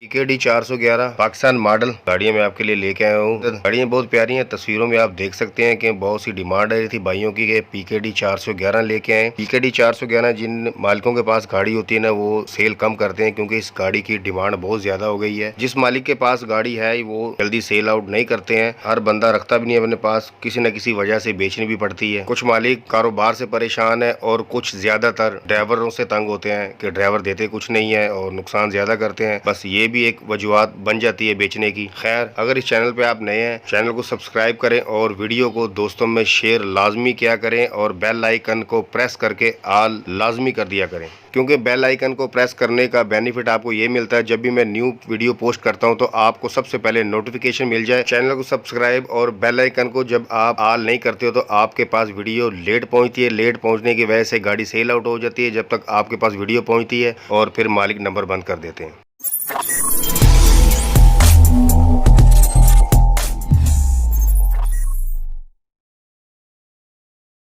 PKD 411 Pakistan model गाड़ियाँ मैं आपके लिए लेके आया हूँ। गाड़ियाँ बहुत प्यारी हैं। तस्वीरों में आप देख सकते हैं कि बहुत सी डिमांड आ रही थी भाइयों की कि PKD 411 लेके आए। PKD 411 जिन मालिकों के पास गाड़ी होती है ना, वो सेल कम करते हैं क्योंकि इस गाड़ी की डिमांड बहुत ज्यादा हो गई है। जिस मालिक के पास गाड़ी है वो जल्दी सेल आउट नहीं करते हैं। हर बंदा रखता भी नहीं है अपने पास, किसी न किसी वजह से बेचनी भी पड़ती है। कुछ मालिक कारोबार से परेशान है और कुछ ज्यादातर ड्राइवरों से तंग होते हैं कि ड्राइवर देते कुछ नहीं है और नुकसान ज्यादा करते हैं। बस ये भी एक वजूहत बन जाती है बेचने की। खैर, अगर इस चैनल पे आप नए हैं, चैनल को सब्सक्राइब करें और वीडियो को दोस्तों में शेयर लाजमी किया करें और बेल आइकन को प्रेस करके ऑल लाजमी कर दिया करें, क्योंकि बेल आइकन को प्रेस करने का बेनिफिट आपको ये मिलता है, जब भी मैं न्यू वीडियो पोस्ट करता हूं तो आपको सबसे पहले नोटिफिकेशन मिल जाए। चैनल को सब्सक्राइब और बेल आइकन को जब आप ऑल नहीं करते हो तो आपके पास वीडियो लेट पहुंचती है। लेट पहुंचने की वजह से गाड़ी सेल आउट हो जाती है जब तक आपके पास वीडियो पहुंचती है, और फिर मालिक नंबर बंद कर देते हैं।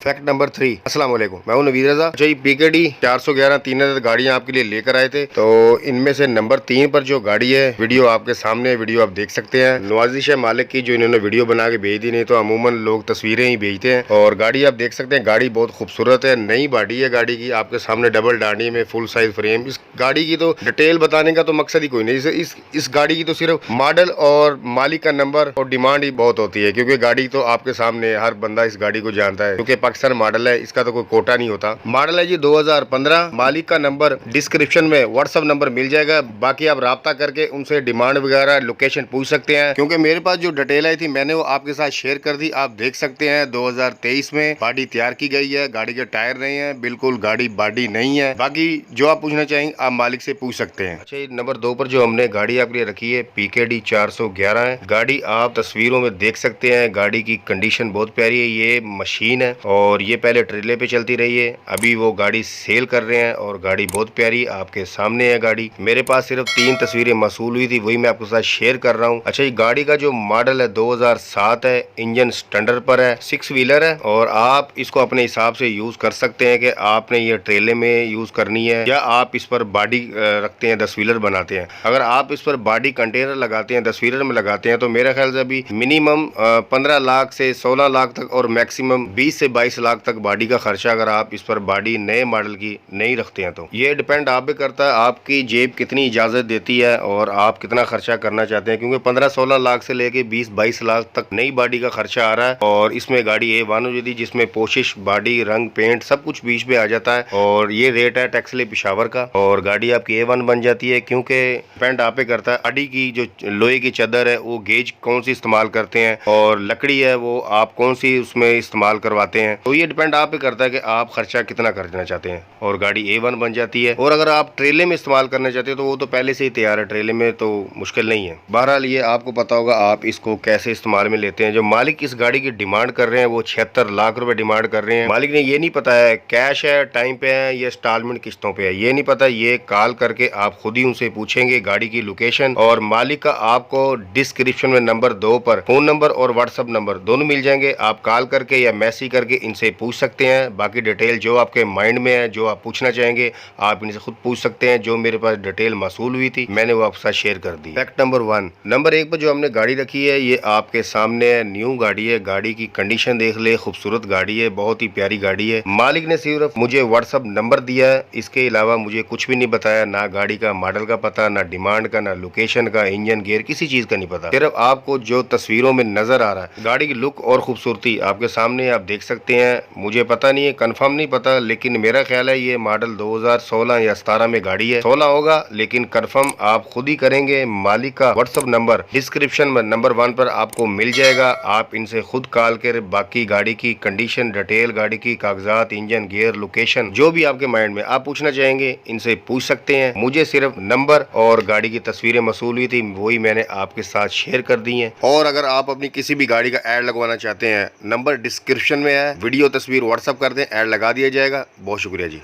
Fact number 3। अस्सलाम वालेकुम, मैं हूं नवीद रजा। अच्छा, ये PKD 411 3 गाड़ियां आपके लिए लेकर आए थे। तो इनमें से नंबर 3 पर जो गाड़ी है, वीडियो आपके सामने है, वीडियो आप देख सकते हैं। नवाजिश है मालिक की जो इन्होंने वीडियो बना के भेज दी, नहीं तो अमूमन लोग तस्वीरें ही भेजते हैं। और गाड़ी आप देख सकते हैं, गाड़ी बहुत खूबसूरत है, नई बॉडी है गाड़ी की, आपके सामने डबल डांडी में फुल साइज फ्रेम। इस गाड़ी की तो डिटेल बताने का तो मकसद ही कोई नहीं। इस गाड़ी की तो सिर्फ मॉडल और मालिक का नंबर और डिमांड ही बहुत होती है, क्योंकि गाड़ी तो आपके सामने हर बंदा इस गाड़ी को जानता है, क्योंकि पाकिस्तान मॉडल है, इसका तो कोई कोटा नहीं होता। मॉडल है जी 2015। मालिक का नंबर डिस्क्रिप्शन में व्हाट्सएप नंबर मिल जाएगा, बाकी आप राब्ता करके उनसे डिमांड वगैरह लोकेशन पूछ सकते हैं। क्योंकि मेरे पास जो डिटेल आई थी मैंने वो आपके साथ शेयर कर दी। आप देख सकते हैं 2023 में बॉडी तैयार की गई है, गाड़ी के टायर नहीं है, बिल्कुल गाड़ी बॉडी नहीं है। बाकी जो आप पूछना चाहेंगे आप मालिक से पूछ सकते हैं। अच्छा, नंबर 2 पर जो हमने गाड़ी आपके लिए रखी है PKD 411 है। गाड़ी आप तस्वीरों में देख सकते हैं, गाड़ी की कंडीशन बहुत प्यारी है। ये मशीन है और ये पहले ट्रेले पे चलती रही है, अभी वो गाड़ी सेल कर रहे हैं और गाड़ी बहुत प्यारी आपके सामने है। गाड़ी मेरे पास सिर्फ 3 तस्वीरें मसूल हुई थी, वही मैं आपके साथ शेयर कर रहा हूँ। अच्छा, ये गाड़ी का जो मॉडल है 2007 है, इंजन स्टैंडर्ड पर है, 6 व्हीलर है और आप इसको अपने हिसाब से यूज कर सकते हैं कि आपने ये ट्रेले में यूज करनी है या आप इस पर बॉडी रखते हैं, 10 व्हीलर बनाते हैं। अगर आप इस पर बॉडी कंटेनर लगाते हैं, 10 व्हीलर में लगाते हैं, तो मेरे ख्याल से अभी मिनिमम 15 लाख से 16 लाख तक और मैक्सिमम 20 से 22 लाख तक बॉडी का खर्चा अगर आप इस पर बॉडी नए मॉडल की नहीं रखते हैं तो। ये डिपेंड आप पे करता है, आपकी जेब कितनी इजाजत देती है और आप कितना खर्चा करना चाहते हैं, क्योंकि 15-16 लाख से लेके 20-22 लाख तक नई बॉडी का खर्चा आ रहा है। और इसमें गाड़ी A1 हो जाती है जिसमें पोशिश, बॉडी, रंग, पेंट सब कुछ बीच में आ जाता है, और ये रेट है टैक्सले पेशावर का, और गाड़ी आपकी A1 बन जाती है। क्योंकि डिपेंड आप पे करता है, अडी की जो लोहे की चादर है वो गेज कौन सी इस्तेमाल करते हैं और लकड़ी है वो आप कौन सी उसमें इस्तेमाल करवाते हैं, तो ये डिपेंड आप पे करता है कि आप खर्चा कितना करना चाहते हैं, और गाड़ी A1 बन जाती है। और अगर आप ट्रेले में इस्तेमाल करना चाहते हैं तो वो तो पहले से ही तैयार है, ट्रेले में तो मुश्किल नहीं है। बहरहाल ये आपको पता होगा आप इसको कैसे इस्तेमाल में लेते हैं। जो मालिक इस गाड़ी की डिमांड कर रहे हैं वो 76 लाख रुपए डिमांड कर रहे हैं। मालिक ने ये नहीं पता है कैश है, टाइम पे है, ये इंस्टॉलमेंट किस्तों पे है, ये नहीं पता। ये कॉल करके आप खुद ही उनसे पूछेंगे गाड़ी की लोकेशन, और मालिक का आपको डिस्क्रिप्शन में नंबर 2 पर फोन नंबर और व्हाट्सएप नंबर दोनों मिल जाएंगे। आप कॉल करके या मैसेज करके इनसे पूछ सकते हैं। बाकी डिटेल जो आपके माइंड में है, जो आप पूछना चाहेंगे आप इनसे खुद पूछ सकते हैं। जो मेरे पास डिटेल मसूल हुई थी मैंने वो आपके साथ शेयर कर दी। Fact number 1। नंबर 1 पर जो हमने गाड़ी रखी है ये आपके सामने है, न्यू गाड़ी है। गाड़ी की कंडीशन देख ले, खूबसूरत गाड़ी है, बहुत ही प्यारी गाड़ी है। मालिक ने सिर्फ मुझे व्हाट्सएप नंबर दिया है, इसके अलावा मुझे कुछ भी नहीं बताया, ना गाड़ी का मॉडल का पता, ना डिमांड का, ना लोकेशन का, इंजन गेयर, किसी चीज का नहीं पता। सिर्फ आपको जो तस्वीरों में नजर आ रहा है, गाड़ी की लुक और खूबसूरती आपके सामने आप देख सकते हैं। मुझे पता नहीं है, कंफर्म नहीं पता, लेकिन मेरा ख्याल है ये मॉडल 2016 या 17 में गाड़ी है, 16 होगा, लेकिन कंफर्म आप खुद ही करेंगे। मालिक का व्हाट्सएप नंबर डिस्क्रिप्शन में नंबर 1 पर आपको मिल जाएगा, आप इनसे खुद कॉल कर बाकी गाड़ी की कंडीशन, डिटेल, गाड़ी की कागजात, इंजन, गियर, लोकेशन, जो भी आपके माइंड में आप पूछना चाहेंगे इनसे पूछ सकते हैं। मुझे सिर्फ नंबर और गाड़ी की तस्वीरें मसूल हुई थी, वही मैंने आपके साथ शेयर कर दी है। और अगर आप अपनी किसी भी गाड़ी का ऐड लगवाना चाहते हैं, नंबर डिस्क्रिप्शन में है, वीडियो तस्वीर व्हाट्सएप कर दें, ऐड लगा दिया जाएगा। बहुत शुक्रिया जी।